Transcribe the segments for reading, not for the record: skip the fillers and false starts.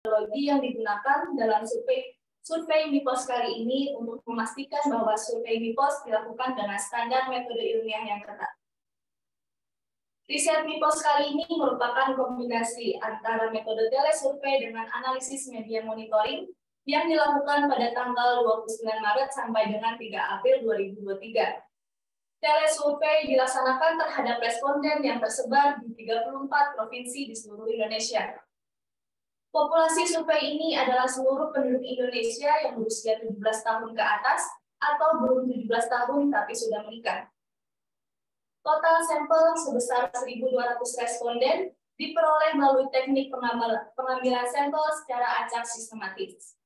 metodologi yang digunakan dalam survei MIPOS kali ini untuk memastikan bahwa survei MIPOS dilakukan dengan standar metode ilmiah yang ketat. Riset MIPOS kali ini merupakan kombinasi antara metode telesurvei dengan analisis media monitoring yang dilakukan pada tanggal 29 Maret sampai dengan 3 April 2023. Telesurvei dilaksanakan terhadap responden yang tersebar di 34 provinsi di seluruh Indonesia. Populasi survei ini adalah seluruh penduduk Indonesia yang berusia 17 tahun ke atas atau belum 17 tahun tapi sudah menikah. Total sampel sebesar 1.200 responden diperoleh melalui teknik pengambilan sampel secara acak sistematis.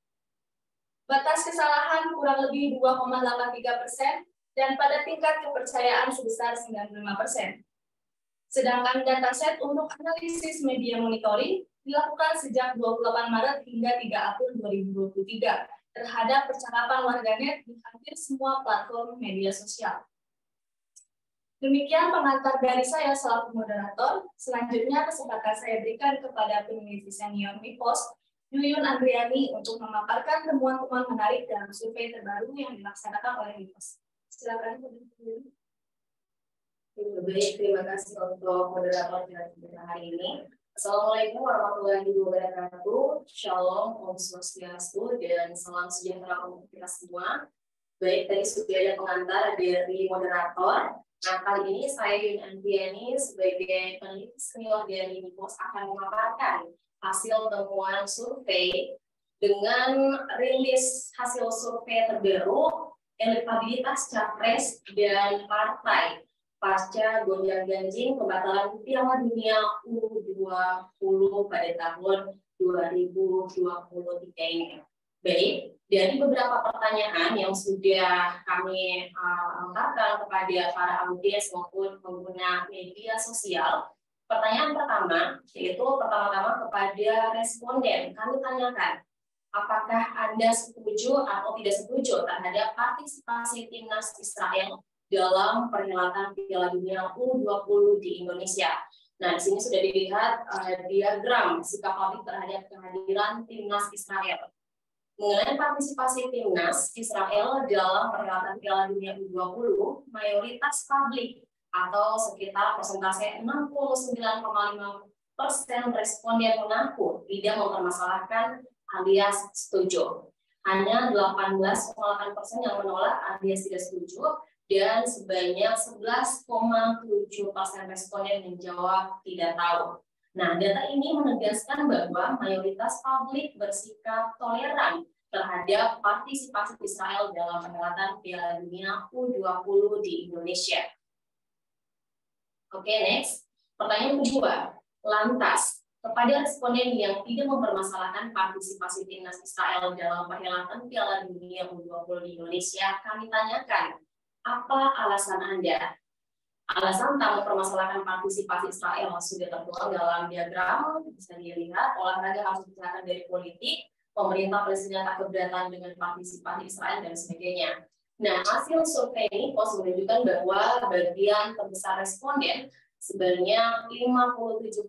Batas kesalahan kurang lebih 2,83% dan pada tingkat kepercayaan sebesar 95%. Sedangkan dataset untuk analisis media monitoring dilakukan sejak 28 Maret hingga 3 April 2023 terhadap percakapan warganet di hampir semua platform media sosial. Demikian pengantar dari saya selaku moderator. Selanjutnya kesempatan saya berikan kepada peneliti senior MIPOS, Yuyun Andriani, untuk memaparkan temuan-temuan menarik dalam survei terbaru yang dilaksanakan oleh MIPOS. Silakan. Baik, terima kasih untuk moderator kita hari ini. Assalamualaikum warahmatullahi wabarakatuh. Shalom, Om Swastiastu, dan salam sejahtera untuk kita semua. Baik, tadi sudah ada pengantar dari moderator. Nah, kali ini saya Yuyun Andriani sebagai peneliti senior dari MIPOS akan memaparkan hasil temuan survei dengan rilis hasil survei terbaru elektabilitas capres dan partai pasca gonjang-ganjing pembatalan Piala Dunia U20 pada tahun 2023 ini. Baik, dari beberapa pertanyaan yang sudah kami angkatkan kepada para audiens maupun pengguna media sosial, pertanyaan pertama yaitu pertama-tama kepada responden. Kami tanyakan, apakah Anda setuju atau tidak setuju terhadap partisipasi timnas Israel dalam perhelatan Piala Dunia U20 di Indonesia? Nah, di sini sudah dilihat diagram sikap publik terhadap kehadiran timnas Israel. Mengenai partisipasi timnas Israel dalam perhelatan Piala Dunia U20, mayoritas publik atau sekitar persentase 69,5% responden mengaku tidak mempermasalahkan alias setuju. Hanya 18,8% yang menolak alias tidak setuju, dan sebanyak 11,7% responden menjawab tidak tahu. Nah, data ini menegaskan bahwa mayoritas publik bersikap toleran terhadap partisipasi Israel dalam perhelatan Piala Dunia U20 di Indonesia. Oke, next. Pertanyaan kedua. Lantas, kepada responden yang tidak mempermasalahkan partisipasi timnas Israel dalam perhelatan Piala Dunia U20 di Indonesia, kami tanyakan, apa alasan Anda? Alasan tak mempermasalahkan partisipasi Israel sudah tertuang dalam diagram, bisa dilihat olahraga harus dipisahkan dari politik, pemerintah Palestina tak keberatan dengan partisipasi Israel, dan sebagainya. Nah, hasil survei ini menunjukkan bahwa bagian terbesar responden sebanyak 57,2%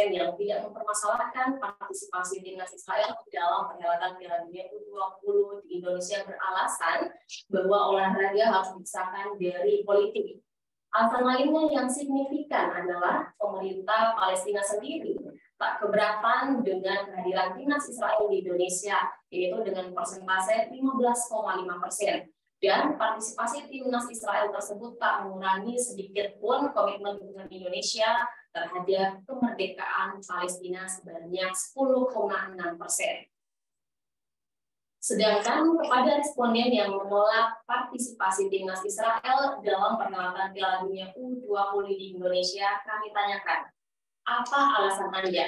yang tidak mempermasalahkan partisipasi timnas Israel dalam perhelatan Piala Dunia U20 di Indonesia beralasan bahwa olahraga harus dipisahkan dari politik. Alasan lainnya yang signifikan adalah pemerintah Palestina sendiri tak keberatan dengan kehadiran timnas Israel di Indonesia, yaitu dengan persentase 15,5%. Dan partisipasi timnas Israel tersebut tak mengurangi sedikit pun komitmen dukungan Indonesia terhadap kemerdekaan Palestina sebanyak 10,6%. Sedangkan kepada responden yang menolak partisipasi timnas Israel dalam perhelatan Piala Dunia U20 di Indonesia, kami tanyakan, apa alasan Anda?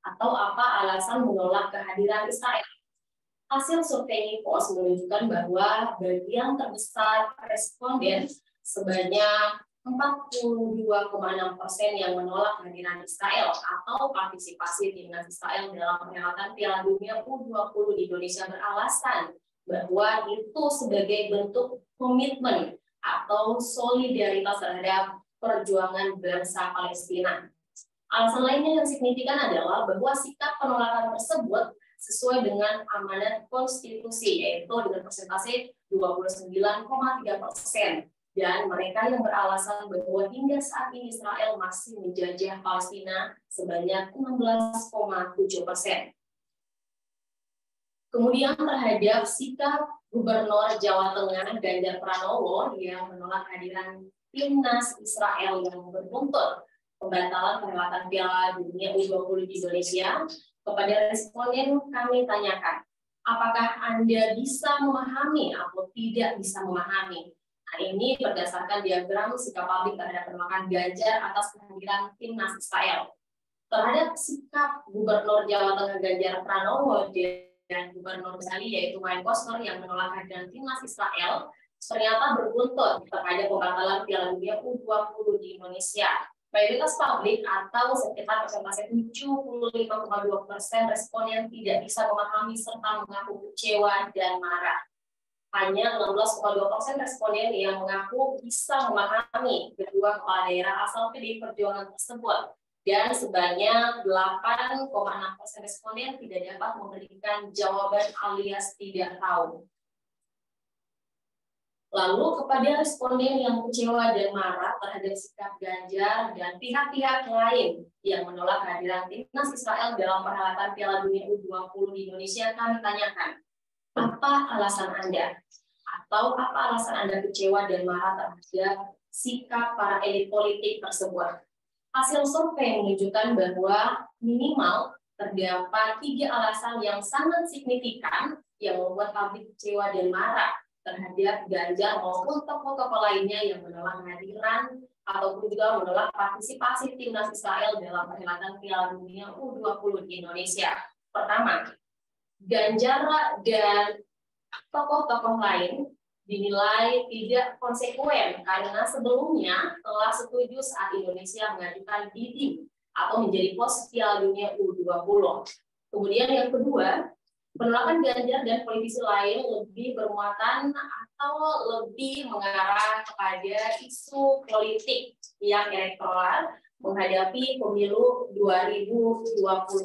Atau apa alasan menolak kehadiran Israel? Hasil survei MIPOS menunjukkan bahwa bagian terbesar responden sebanyak 42,6% yang menolak kehadiran Israel atau partisipasi timnas Israel dalam perhelatan Piala Dunia U20 di Indonesia beralasan bahwa itu sebagai bentuk komitmen atau solidaritas terhadap perjuangan bangsa Palestina. Alasan lainnya yang signifikan adalah bahwa sikap penolakan tersebut sesuai dengan amanat konstitusi, yaitu dengan persentase 29,3%. Dan mereka yang beralasan bahwa hingga saat ini Israel masih menjajah Palestina sebanyak 16,7%. Kemudian terhadap sikap Gubernur Jawa Tengah Ganjar Pranowo yang menolak kehadiran timnas Israel yang berbuntut pembatalan perhelatan Piala Dunia U20 di Indonesia, kepada responden kami tanyakan, apakah Anda bisa memahami atau tidak bisa memahami? Nah, ini berdasarkan diagram sikap publik terhadap penolakan Ganjar atas kehadiran timnas Israel. Terhadap sikap Gubernur Jawa Tengah Ganjar Pranowo dan Gubernur Bali yaitu Wayan Koster yang menolak kehadiran timnas Israel ternyata berbuntut terhadap pembatalan Piala Dunia U20 di Indonesia. Mayoritas publik atau sekitar persentase 75,2% responden tidak bisa memahami serta mengaku kecewa dan marah. Hanya 16,2% responden yang mengaku bisa memahami kedua kepala daerah asal PDI Perjuangan tersebut. Dan sebanyak 8,6% responden tidak dapat memberikan jawaban alias tidak tahu. Lalu kepada responden yang kecewa dan marah terhadap sikap Ganjar dan pihak-pihak lain yang menolak kehadiran timnas Israel dalam perhelatan Piala Dunia U20 di Indonesia, kami tanyakan, apa alasan Anda? Atau apa alasan Anda kecewa dan marah terhadap sikap para elit politik tersebut? Hasil survei menunjukkan bahwa minimal terdapat 3 alasan yang sangat signifikan yang membuat publik kecewa dan marah terhadap Ganjar maupun tokoh-tokoh lainnya yang menolak kehadiran ataupun juga menolak partisipasi timnas Israel dalam perhelatan Piala Dunia U20 di Indonesia. Pertama, Ganjar dan tokoh-tokoh lain dinilai tidak konsekuen karena sebelumnya telah setuju saat Indonesia mengajukan bidding atau menjadi host Piala Dunia U20. Kemudian yang kedua, penolakan Ganjar dan politisi lain lebih bermuatan atau lebih mengarah kepada isu politik yang elektoral menghadapi pemilu 2024.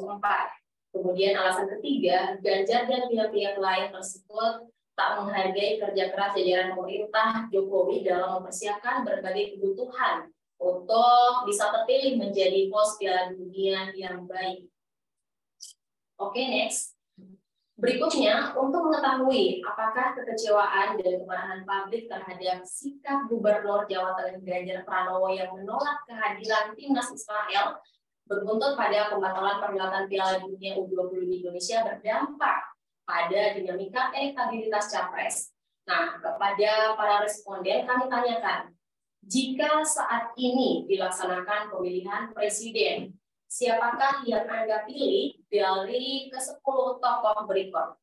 Kemudian alasan ketiga, Ganjar dan pihak-pihak lain tersebut tak menghargai kerja keras jajaran pemerintah Jokowi dalam mempersiapkan berbagai kebutuhan untuk bisa terpilih menjadi host Piala Dunia yang baik. Oke, next. Berikutnya, untuk mengetahui apakah kekecewaan dan kemarahan publik terhadap sikap Gubernur Jawa Tengah Ganjar Pranowo yang menolak kehadiran timnas Israel berbuntut pada pembatalan perhelatan Piala Dunia U20 di Indonesia berdampak pada dinamika elektabilitas capres. Nah, kepada para responden kami tanyakan, jika saat ini dilaksanakan pemilihan presiden, siapakah yang Anda pilih dari ke-10 tokoh berikut?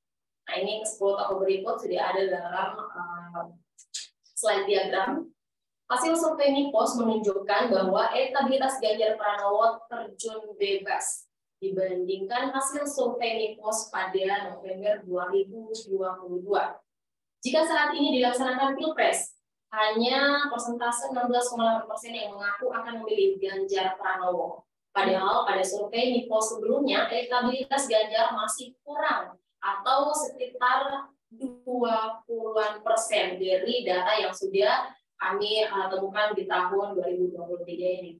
Nah, ini ke-10 tokoh berikut sudah ada dalam slide diagram. Hasil survei Nipos menunjukkan bahwa elektabilitas Ganjar Pranowo terjun bebas dibandingkan hasil survei Nipos pada November 2022. Jika saat ini dilaksanakan Pilpres, hanya persentase 16,8% yang mengaku akan memilih Ganjar Pranowo. Padahal pada survei Nipos sebelumnya, elektabilitas Ganjar masih kurang atau sekitar 20% dari data yang sudah kami temukan di tahun 2023 ini.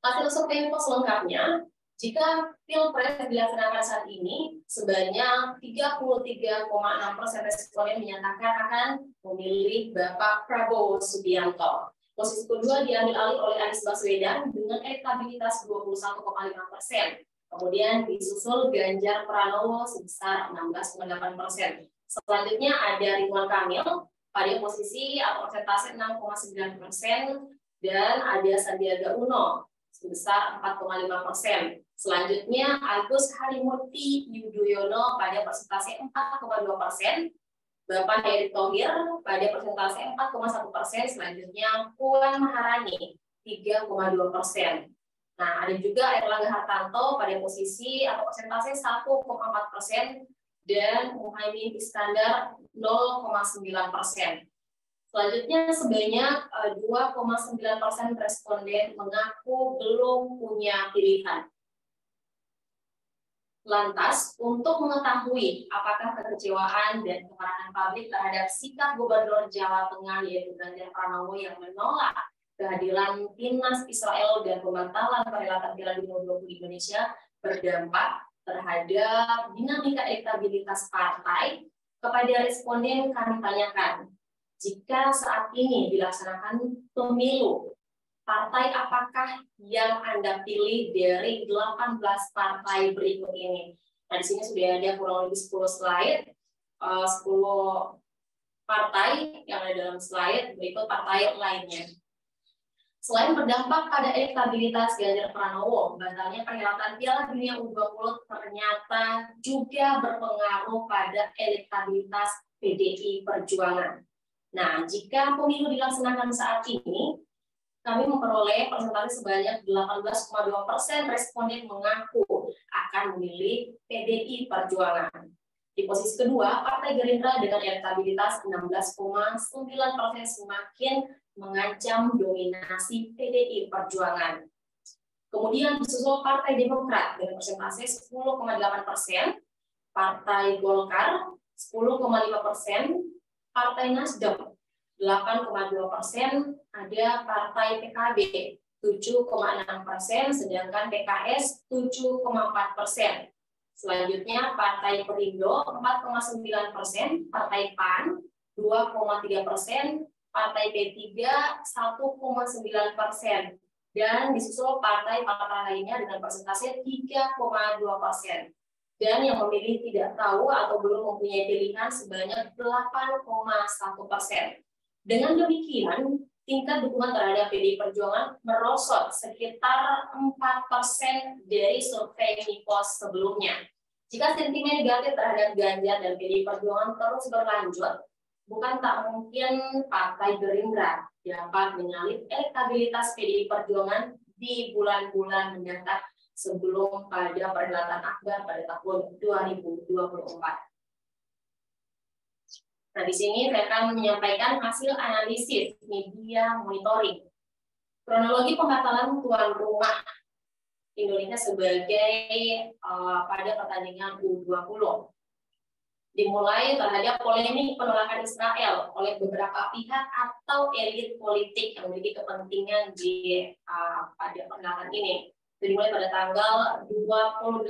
Hasil survei Nipos lengkapnya, jika Pilpres dilaksanakan saat ini, sebanyak 33,6% responden menyatakan akan memilih Bapak Prabowo Subianto. Posisi kedua diambil alih oleh Anies Baswedan dengan elektabilitas 21,5%. Kemudian disusul Ganjar Pranowo sebesar 16,8%. Selanjutnya ada Ridwan Kamil pada posisi atau persentase 6,9% dan ada Sandiaga Uno sebesar 4,5%. Selanjutnya Agus Harimurti Yudhoyono pada persentase 4,2%. Bapak Erick Thohir pada persentase 4,1%, selanjutnya Puan Maharani 3,2%. Nah, ada juga Erlangga Hartarto pada posisi atau persentase 1,4% dan Muhaimin Iskandar 0,9%. Selanjutnya, sebanyak 2,9% responden mengaku belum punya pilihan. Lantas, untuk mengetahui apakah kekecewaan dan kemarahan publik terhadap sikap Gubernur Jawa Tengah yaitu Ganjar Pranowo yang menolak kehadiran timnas Israel dan pembatalan perhelatan Piala Dunia U20 di Indonesia berdampak terhadap dinamika elektabilitas partai, kepada responden kami tanyakan, jika saat ini dilaksanakan pemilu, partai apakah yang Anda pilih dari 18 partai berikut ini? Nah, di sini sudah ada kurang lebih 10 slide, 10 partai yang ada dalam slide, berikut partai lainnya. Selain berdampak pada elektabilitas Ganjar Pranowo, batalnya perhelatan Piala Dunia U20 ternyata juga berpengaruh pada elektabilitas PDI Perjuangan. Nah, jika pemilu dilaksanakan saat ini, kami memperoleh persentase sebanyak 18,2% responden mengaku akan memilih PDI Perjuangan. Di posisi kedua, Partai Gerindra dengan elektabilitas 16,9% semakin mengancam dominasi PDI Perjuangan. Kemudian disusul Partai Demokrat dengan persentase 10,8%, Partai Golkar 10,5%, Partai Nasdem 8,2%, ada Partai PKB 7,6%, sedangkan PKS 7,4%. Selanjutnya Partai Perindo 4,9%, Partai PAN 2,3%, Partai P3 1,9%, dan disusul partai-partai lainnya dengan persentase 3,2%. Dan yang memilih tidak tahu atau belum mempunyai pilihan sebanyak 8,1%. Dengan demikian, tingkat dukungan terhadap PDI Perjuangan merosot sekitar 4% dari survei Nipos sebelumnya. Jika sentimen negatif terhadap Ganjar dan PDI Perjuangan terus berlanjut, bukan tak mungkin Partai Gerindra dapat menyalip elektabilitas PDI Perjuangan di bulan-bulan mendatang sebelum pada perhelatan akbar pada tahun 2024. Nah, di sini saya akan menyampaikan hasil analisis media monitoring. Kronologi pembatalan tuan rumah Indonesia sebagai pada pertandingan U20. Dimulai terhadap polemik penolakan Israel oleh beberapa pihak atau elit politik yang memiliki kepentingan di pada perhelatan ini. Dimulai pada tanggal 28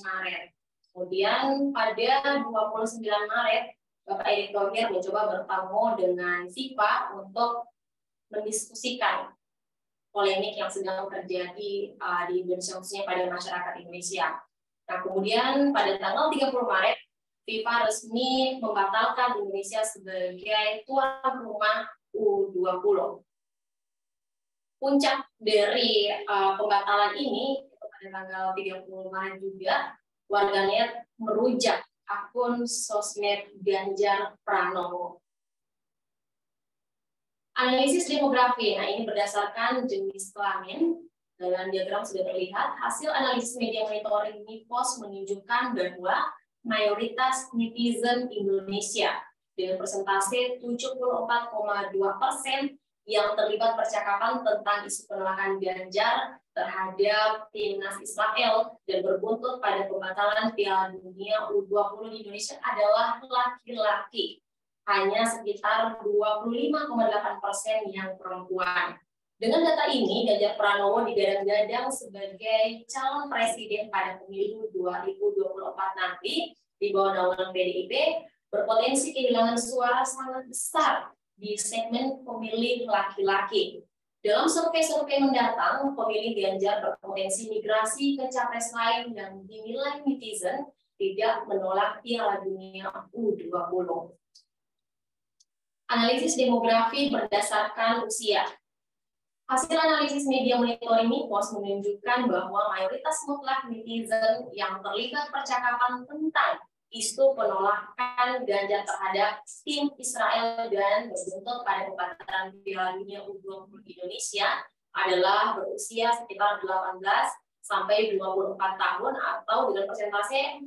Maret. Kemudian pada 29 Maret, Bapak Erick Thohir mencoba bertemu dengan FIFA untuk mendiskusikan polemik yang sedang terjadi di Indonesia, khususnya pada masyarakat Indonesia. Nah, kemudian pada tanggal 30 Maret, FIFA resmi membatalkan Indonesia sebagai tuan rumah U20. Puncak dari pembatalan ini, pada tanggal 30 Maret juga, warganet merujak akun sosmed Ganjar Pranowo. Analisis demografi, nah ini berdasarkan jenis kelamin. Dalam diagram sudah terlihat, hasil analisis media monitoring Nipos menunjukkan bahwa mayoritas netizen Indonesia dengan persentase 74,2% yang terlibat percakapan tentang isu penolakan Ganjar terhadap timnas Israel dan berbuntut pada pembatalan Piala Dunia U20 di Indonesia adalah laki-laki. Hanya sekitar 25,8% yang perempuan. Dengan data ini, Ganjar Pranowo digadang-gadang sebagai calon presiden pada pemilu 2024 nanti di bawah naungan PDIP berpotensi kehilangan suara sangat besar di segmen pemilih laki-laki. Dalam survei-survei mendatang, pemilih Ganjar berpotensi migrasi ke capres lain yang dinilai netizen tidak menolak Piala Dunia U20. Analisis demografi berdasarkan usia. Hasil analisis media monitoring Nipos menunjukkan bahwa mayoritas mutlak netizen yang terlibat percakapan tentang isu penolakan Ganjar terhadap tim Israel dan berbuntut pada pembatalan Piala Dunia U20 di Indonesia adalah berusia sekitar 18 sampai 24 tahun atau dengan persentase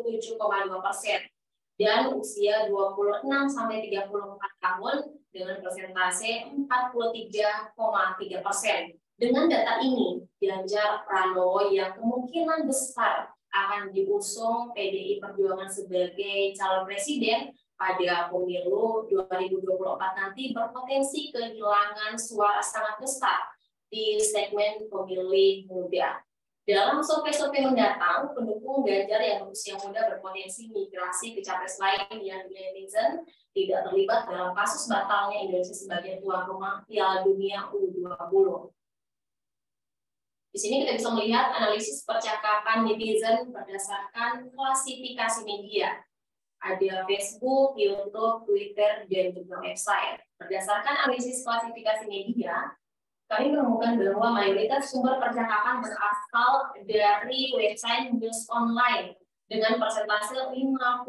47,2%. dan usia 26-34 tahun dengan persentase 43,3%. Dengan data ini, Ganjar Pranowo yang kemungkinan besar akan diusung PDI Perjuangan sebagai calon presiden pada pemilu 2024 nanti berpotensi kehilangan suara sangat besar di segmen pemilih muda. Dalam survei-survei mendatang, pendukung Ganjar yang berusia muda berpotensi migrasi ke capres lain yang netizen tidak terlibat dalam kasus batalnya Indonesia sebagai tuan rumah Piala Dunia U20. Di sini kita bisa melihat analisis percakapan netizen berdasarkan klasifikasi media. Ada Facebook, YouTube, Twitter, dan juga website. Berdasarkan analisis klasifikasi media, kami menemukan bahwa mayoritas sumber percakapan berasal dari website news online dengan persentase 52,4%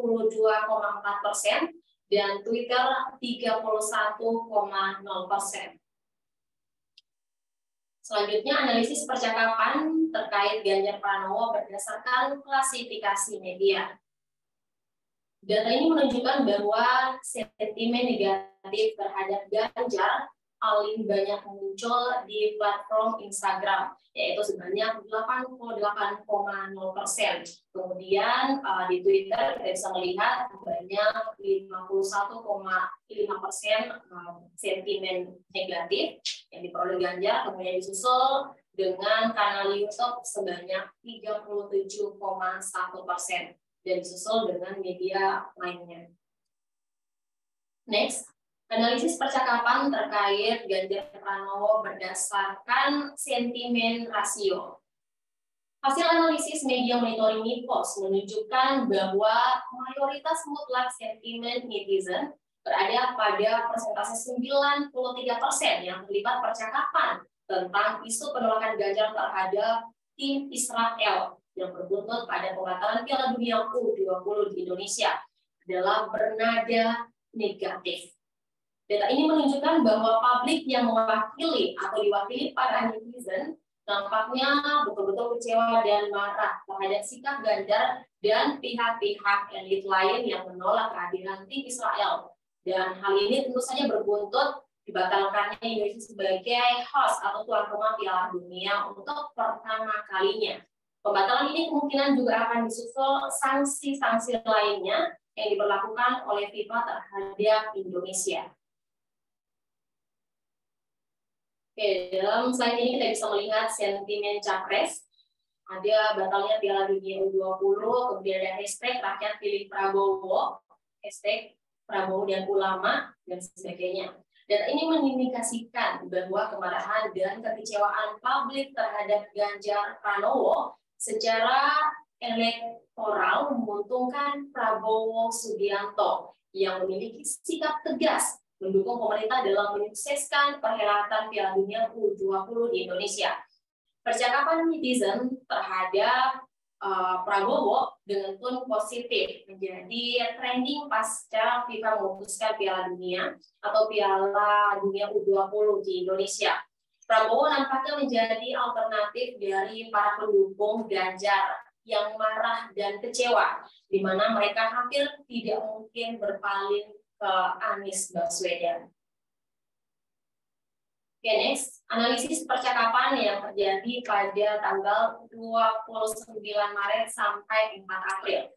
dan Twitter 31,0%. Selanjutnya, analisis percakapan terkait Ganjar Pranowo berdasarkan klasifikasi media. Data ini menunjukkan bahwa sentimen negatif terhadap Ganjar paling banyak muncul di platform Instagram, yaitu sebanyak 88,0%. Kemudian di Twitter kita bisa melihat banyak 51,5% sentimen negatif yang diperoleh Ganjar, kemudian disusul dengan kanal YouTube sebanyak 37,1% dan disusul dengan media lainnya. Next. Analisis percakapan terkait Ganjar Pranowo berdasarkan sentimen rasio. Hasil analisis media monitoring Nipos menunjukkan bahwa mayoritas mutlak sentimen netizen berada pada persentase 93% yang terlibat percakapan tentang isu penolakan Ganjar terhadap tim Israel yang berbuntut pada pembatalan Piala Dunia U20 di Indonesia adalah bernada negatif. Data ini menunjukkan bahwa publik yang mewakili atau diwakili para netizen nampaknya betul-betul kecewa dan marah terhadap sikap Ganjar dan pihak-pihak elit lain yang menolak kehadiran tim Israel. Dan hal ini tentu saja berbuntut dibatalkannya Indonesia sebagai host atau tuan rumah Piala Dunia untuk pertama kalinya. Pembatalan ini kemungkinan juga akan disusul sanksi-sanksi lainnya yang diberlakukan oleh FIFA terhadap Indonesia. Oke, dalam slide ini kita bisa melihat sentimen capres. Ada batalnya Piala Dunia U20, kemudian ada hashtag rakyat pilih Prabowo, hashtag Prabowo dan ulama, dan sebagainya. Data ini mengindikasikan bahwa kemarahan dan kekecewaan publik terhadap Ganjar Pranowo secara elektoral menguntungkan Prabowo Subianto yang memiliki sikap tegas mendukung pemerintah dalam menyukseskan perhelatan Piala Dunia U20 di Indonesia. Percakapan netizen terhadap Prabowo dengan tone positif menjadi trending pasca FIFA memutuskan Piala Dunia atau Piala Dunia U20 di Indonesia. Prabowo nampaknya menjadi alternatif dari para pendukung Ganjar yang marah dan kecewa, di mana mereka hampir tidak mungkin berpaling ke Anies Baswedan. Oke, next. Analisis percakapan yang terjadi pada tanggal 29 Maret sampai 4 April.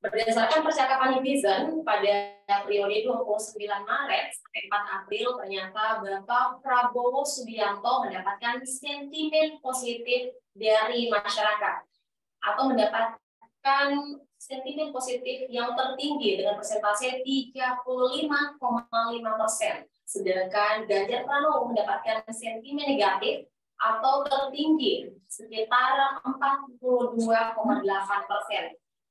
Berdasarkan percakapan netizen pada periode 29 Maret sampai 4 April, ternyata Bapak Prabowo Subianto mendapatkan sentimen positif dari masyarakat atau mendapatkan sentimen positif yang tertinggi dengan persentase 35,5%. Sedangkan Ganjar Pranowo mendapatkan sentimen negatif atau tertinggi sekitar 42,8%.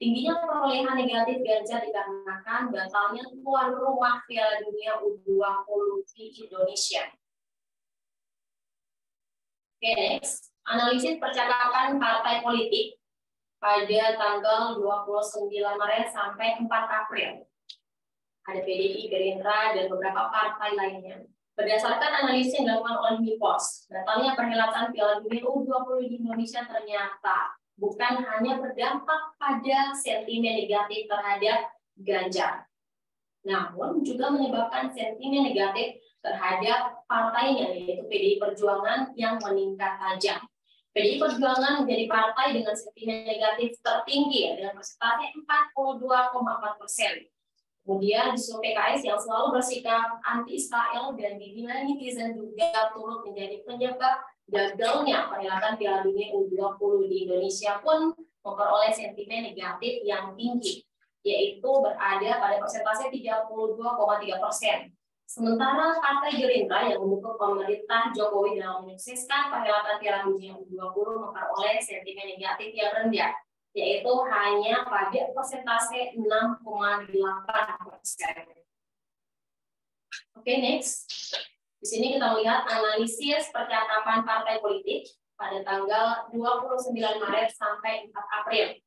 Tingginya perolehan negatif Ganjar dikarenakan batalnya tuan rumah Piala Dunia U20 di Indonesia. Oke, next. Analisis percakapan partai politik pada tanggal 29 Maret sampai 4 April. Ada PDI, Gerindra, dan beberapa partai lainnya. Berdasarkan analisis yang dilakukan oleh Nipos, batalnya perhelatan Piala Dunia U20 di Indonesia ternyata bukan hanya berdampak pada sentimen negatif terhadap Ganjar, namun juga menyebabkan sentimen negatif terhadap partainya, yaitu PDI Perjuangan yang meningkat tajam. PDI Perjuangan menjadi partai dengan sentimen negatif tertinggi dengan persentase 42,4%. Kemudian disusul PKS yang selalu bersikap anti-Israel dan dinilai netizen juga turut menjadi penyebab gagalnya perhelatan Piala Dunia U20 di Indonesia pun memperoleh sentimen negatif yang tinggi, yaitu berada pada persentase 32,3%. Sementara Partai Gerindra yang mendukung pemerintah Jokowi dalam menyukseskan perhelatan Piala Dunia U20 memperoleh sentimen negatif yang rendah, yaitu hanya pada persentase 6,8%. Oke, next. Di sini kita melihat analisis percakapan partai politik pada tanggal 29 Maret sampai 4 April.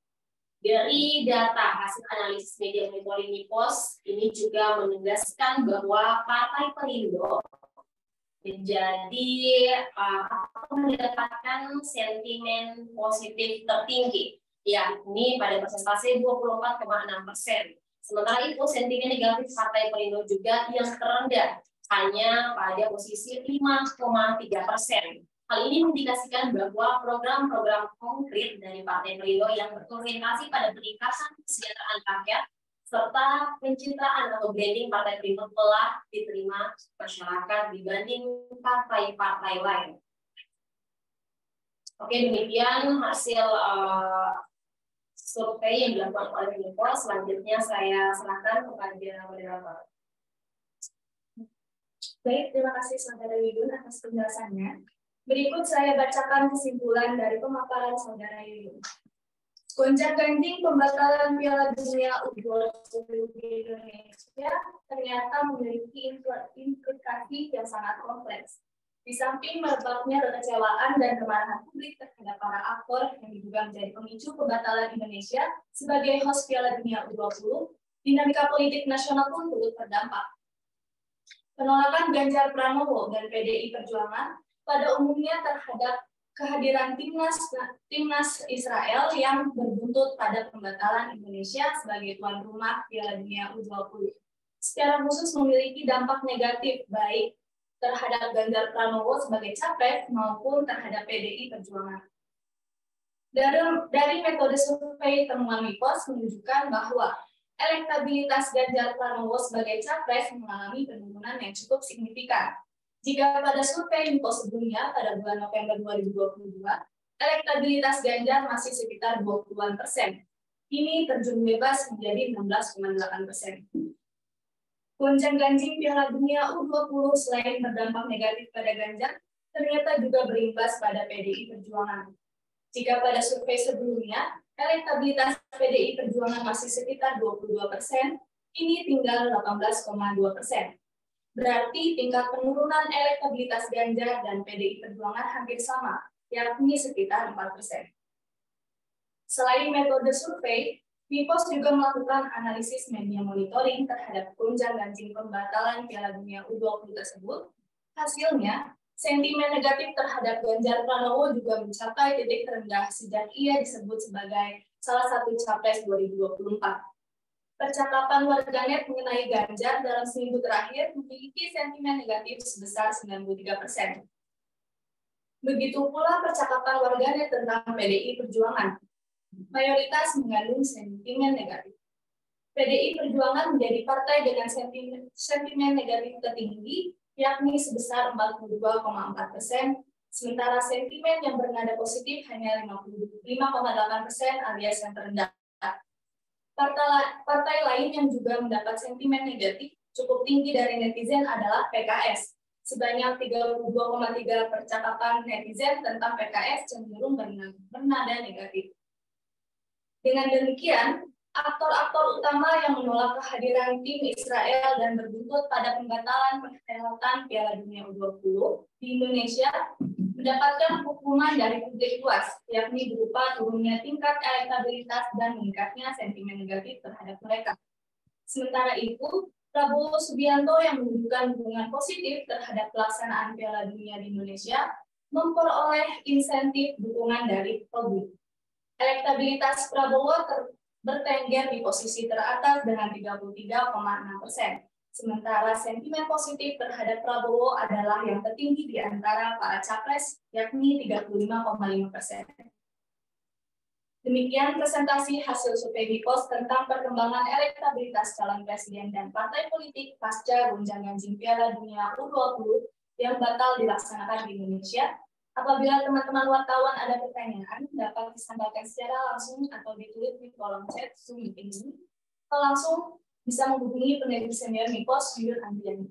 Dari data hasil analisis media monitoring MIPOS, ini juga menegaskan bahwa Partai Perindo menjadi mendapatkan sentimen positif tertinggi, yakni pada persentase 24,6%. Sementara itu, sentimen negatif Partai Perindo juga yang terendah, hanya pada posisi 5,3%. Hal ini mengindikasikan bahwa program-program konkret dari Partai Perindo yang berorientasi pada peningkatan kesejahteraan rakyat serta pencitraan atau branding Partai Perindo telah diterima masyarakat dibanding partai-partai lain. Oke, demikian hasil survei yang dilakukan oleh MIPOS. Selanjutnya saya serahkan kepada moderator. Baik, terima kasih Saudara Yudun atas penjelasannya. Berikut saya bacakan kesimpulan dari pemaparan Saudara Yudun. Gonjang-ganjing pembatalan Piala Dunia U20 di Indonesia ternyata memiliki implikasi yang sangat kompleks. Di samping merebaknya kekecewaan dan kemarahan publik terhadap para aktor yang diduga menjadi pemicu pembatalan Indonesia sebagai host Piala Dunia U20, dinamika politik nasional pun turut terdampak. Penolakan Ganjar Pranowo dan PDI Perjuangan pada umumnya terhadap kehadiran timnas Israel yang berbuntut pada pembatalan Indonesia sebagai tuan rumah Piala Dunia U20. Secara khusus memiliki dampak negatif baik terhadap Ganjar Pranowo sebagai capres maupun terhadap PDI Perjuangan. Dari metode survei temuan MIPOS menunjukkan bahwa elektabilitas Ganjar Pranowo sebagai capres mengalami penurunan yang cukup signifikan. Jika pada survei MIPOS sebelumnya pada bulan November 2022, elektabilitas Ganjar masih sekitar 20%. Ini terjun bebas menjadi 16,8%. Gonjang-ganjing Piala Dunia U20 selain berdampak negatif pada Ganjar, ternyata juga berimbas pada PDI Perjuangan. Jika pada survei sebelumnya, elektabilitas PDI Perjuangan masih sekitar 22%, ini tinggal 18,2%. Berarti tingkat penurunan elektabilitas Ganjar dan PDI Perjuangan hampir sama, yakni sekitar 4%. Selain metode survei, MIPOS juga melakukan analisis media monitoring terhadap gonjang-ganjing pembatalan Piala Dunia U20 tersebut. Hasilnya, sentimen negatif terhadap Ganjar Pranowo juga mencapai titik terendah sejak ia disebut sebagai salah satu capres 2024. Percakapan warganet mengenai Ganjar dalam seminggu terakhir memiliki sentimen negatif sebesar 93%. Begitu pula percakapan warganet tentang PDI Perjuangan. Mayoritas mengandung sentimen negatif. PDI Perjuangan menjadi partai dengan sentimen negatif tertinggi, yakni sebesar 42,4%, sementara sentimen yang bernada positif hanya 55,8% alias yang terendah. Partai lain yang juga mendapat sentimen negatif cukup tinggi dari netizen adalah PKS. Sebanyak 32,3% percakapan netizen tentang PKS cenderung bernada negatif. Dengan demikian, aktor-aktor utama yang menolak kehadiran tim Israel dan berbuntut pada pembatalan perhelatan Piala Dunia U20 di Indonesia mendapatkan hukuman dari publik luas, yakni berupa turunnya tingkat elektabilitas dan meningkatnya sentimen negatif terhadap mereka. Sementara itu, Prabowo Subianto yang menunjukkan dukungan positif terhadap pelaksanaan Piala Dunia di Indonesia memperoleh insentif dukungan dari publik. Elektabilitas Prabowo bertengger di posisi teratas dengan 33,6%. Sementara sentimen positif terhadap Prabowo adalah yang tertinggi di antara para capres, yakni 35,5%. Demikian presentasi hasil survei Bipos tentang perkembangan elektabilitas calon presiden dan partai politik pasca gonjang ganjing Piala Dunia U20 yang batal dilaksanakan di Indonesia. Apabila teman-teman wartawan ada pertanyaan, dapat disampaikan secara langsung atau ditulis di kolom chat Zoom ini. Atau langsung bisa menghubungi peneliti senior Bipos, Yuyun Andriani.